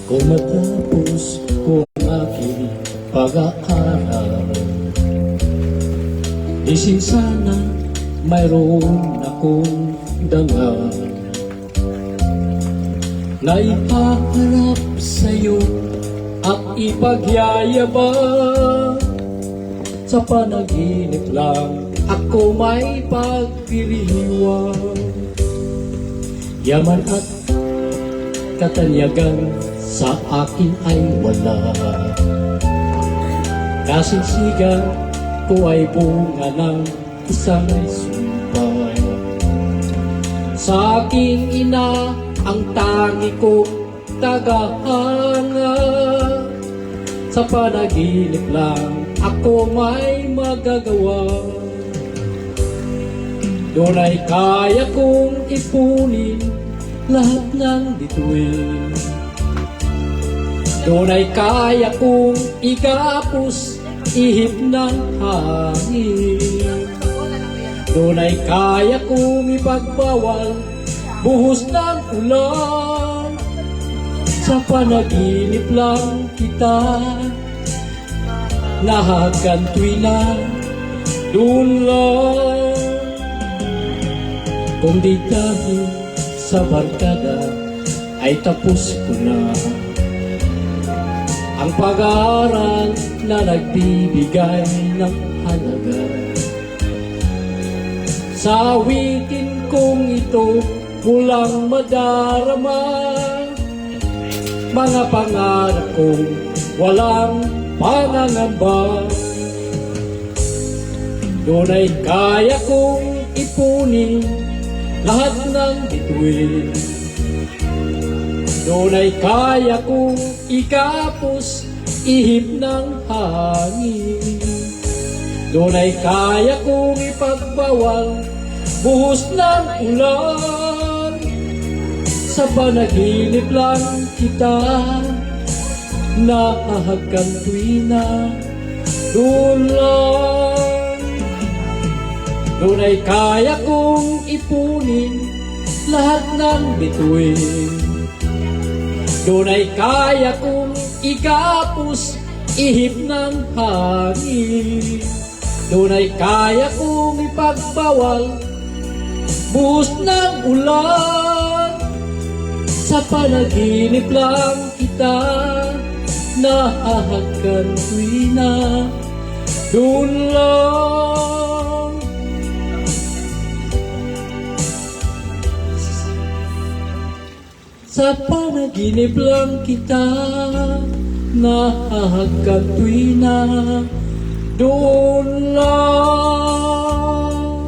Kung matapos ko ang aking pag-aaral, isip sana mayroon akong dangal na ipaharap sa'yo at ipagyayabang. Sa panaginip lang ako may pagdiriwang. Yaman at katanyagan sa akin ay wala. Kasinsigan ko ay bunga ng isang sumpa. Sa aking ina ang tangi kong tagahanga. Sa panaginip lang ako may magagawa. Doon ay kaya kong ipunin lahat ng bituin. Doon ay kaya kong igapos ihip ng hangin. Doon ay kaya kong ipagbawal buhos ng ulan. Sa panaginip lang kita nahagantuin na doon lang. Kung di dahil sa barkada ay tapos ko na ang pag-aaral na nagbibigay ng halaga. Sa awitin kong ito walang madarama, mga pangarap kong walang pangangamba. Doon ay kaya kong ipunin lahat ng bituin. Doon ay kaya kong ikapos ihip ng hangin. Doon ay kaya kong ipagbawal buhos ng ulan. Sa panaginip lang kita nahahagantuin na doon lang. Doon ay kaya kong ipunin lahat ng bituin. Doon ay kaya kong igapos ihip ng hangin. Doon ay kaya kong ipagbawal buhos ng ulan. Sa panaginip lang kita nahahagantuin na doon lang. Sa panaginip lang kita nahahagantuin na doon lang.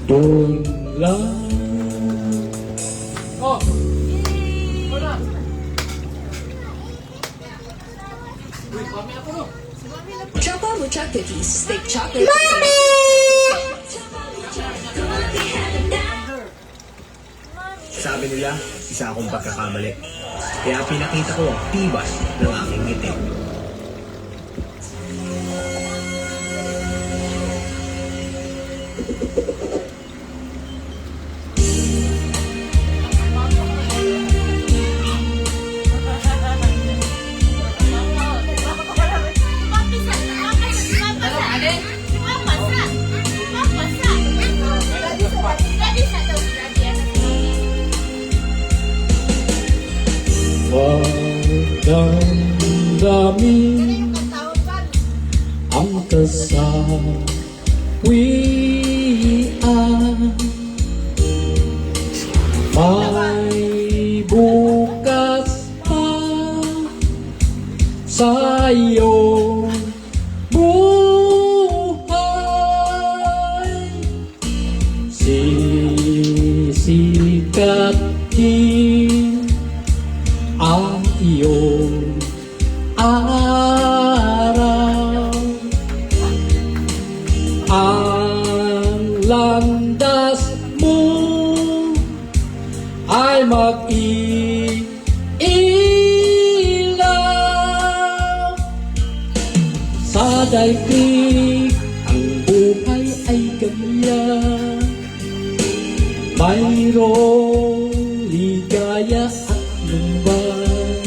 Doon lang. Oh! Wala! Uy, mami na po no? Choco Mucha Cookies. Thick chocolate. Mommy! Sabi nila, isa akong pagkakamali. Kaya pinakita ko ang tibay ng aking ngiti. Pagdamdamin ang kasawian, may bukas pa sa iyong buhay. Sisikat din ang iyong araw. Ang landas mo ay mag-iilaw sa daigdig. Ang buhay ay ganito. mayroong ligaya at lumbay.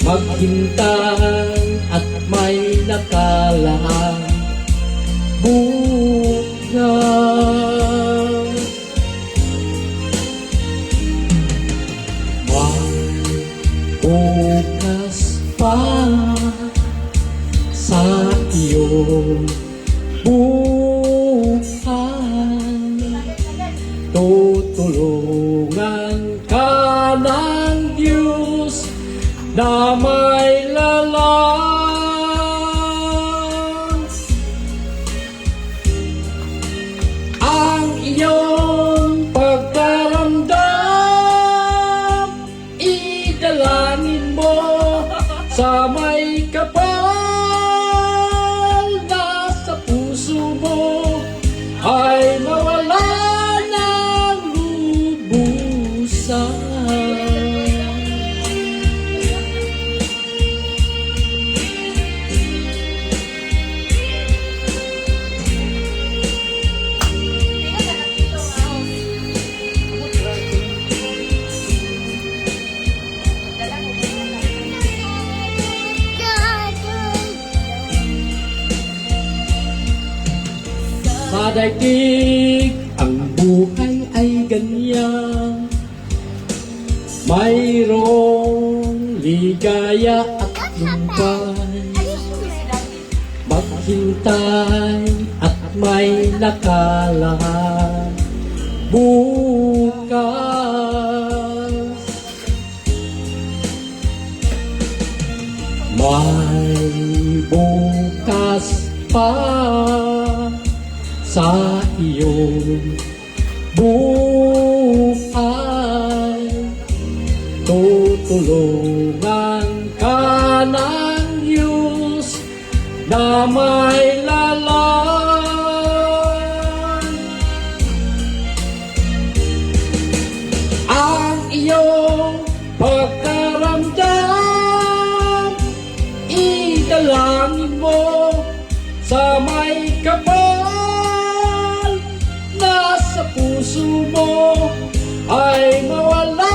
Maghintay at may nakalaan bukas. Bukas pa sa iyong buhay, tutulungan ka ng Diyos na may lalang. Ang iyong pagkaramdam, idalangin mo sa may kapal na sa puso mo ay mawala ng lubusan. Sa daigdig ang buhay ay ganyan, mayroong ligaya at lumbay. Maghintay at may nakalaan bukas. May bukas pa sa iyong buhay, tutulungan ka ng Diyos na may lalang. Ang iyong pagkaramdam, idalangin mo sa may kapal na sa puso mo ay mawala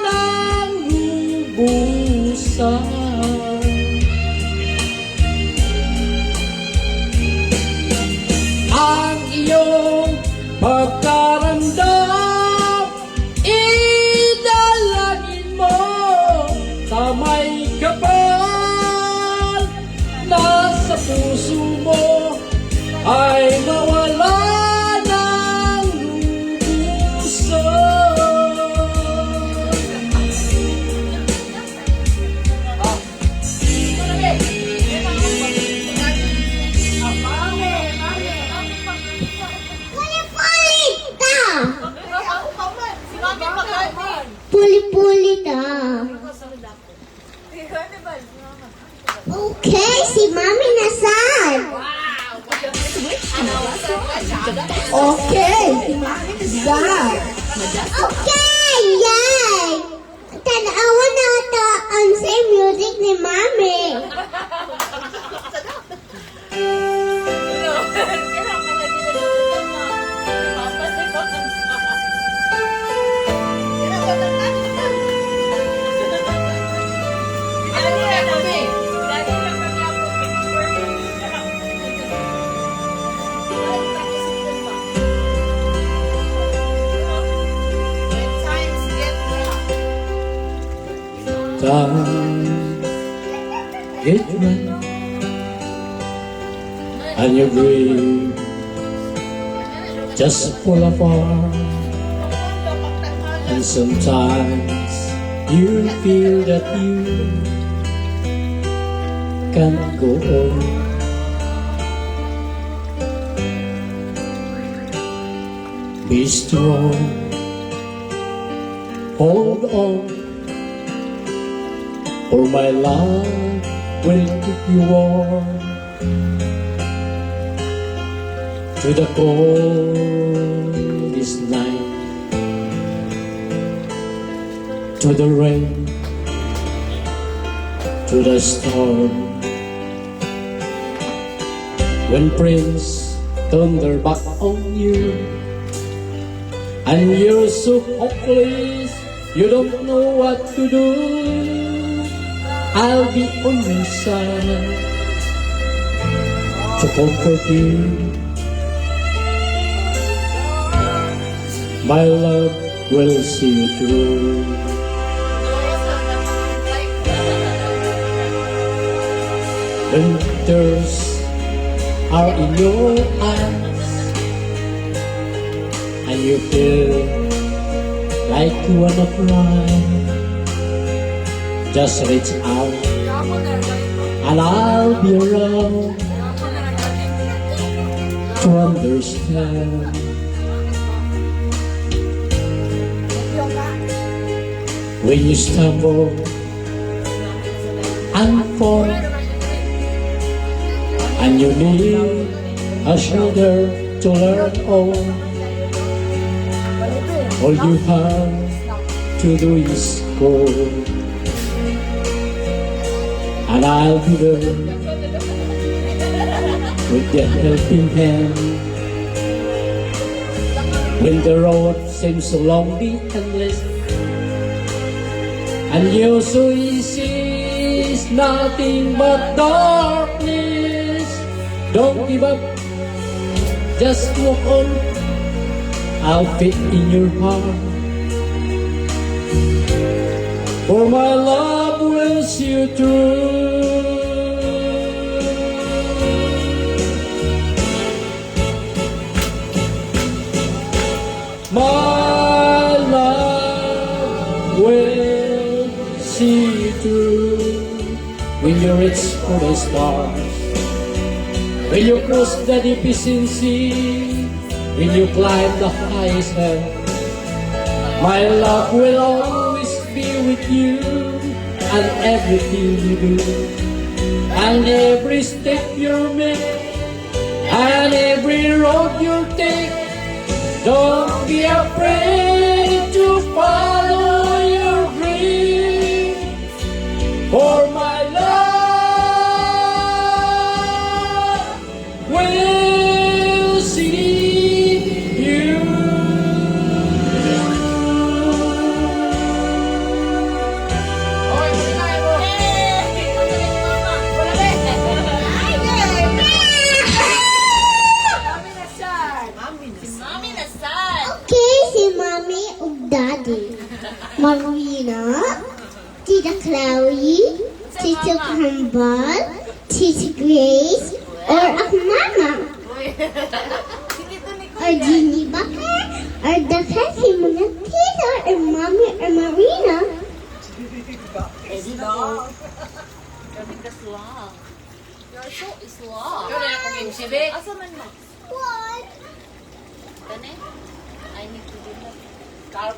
ng lubusan. Ang iyong pagkaramdam, idalangin mo sa may kapal na sa puso mo ay mawala ng lubusan. Puli-puli ta. Okay, si Mami nasaan? Okay, si Mami nasaan? Okay, yay! Tanawa na ito ang same music ni Mami. Time it went, and your dream just fall apart. And sometimes you feel that you can't go on. Be strong, hold on, for my love will keep you warm to the coldest night, to the rain, to the storm. When Prince turned their back on you, And you're so hopeless, you don't know what to do. I'll be on your side to comfort you. My love will see you through. When tears are in your eyes and you feel like you wanna cry, just reach out and I'll be around to understand. When you stumble and fall and you need a shoulder to learn all you have to do is go, and I'll be there with the helping hand. When the road seems so lonely and endless, and you're so easy, it's nothing but darkness. Don't give up, just walk on. I'll fit in your heart, for my love will see you through. My love will see you through. When you reach for the stars, when you cross the deepest sea, when you climb the highest hill, my love will always be with you, and everything you do, and every step you make, and every road you take. Don't be afraid to follow your dream, for my love will see you. Okay, si Mommy ug Daddy. Marina, Tita Chloe, Tita Hambal, Tita Grace, or ako Mama. Or Ginny Bakar, or the kasi mga Tita, or Mommy, or Marina. Islam. Kami ka Islam. You're so Islam. You're na akong imsibik. Asa man mo? What? Kani? I need to do that.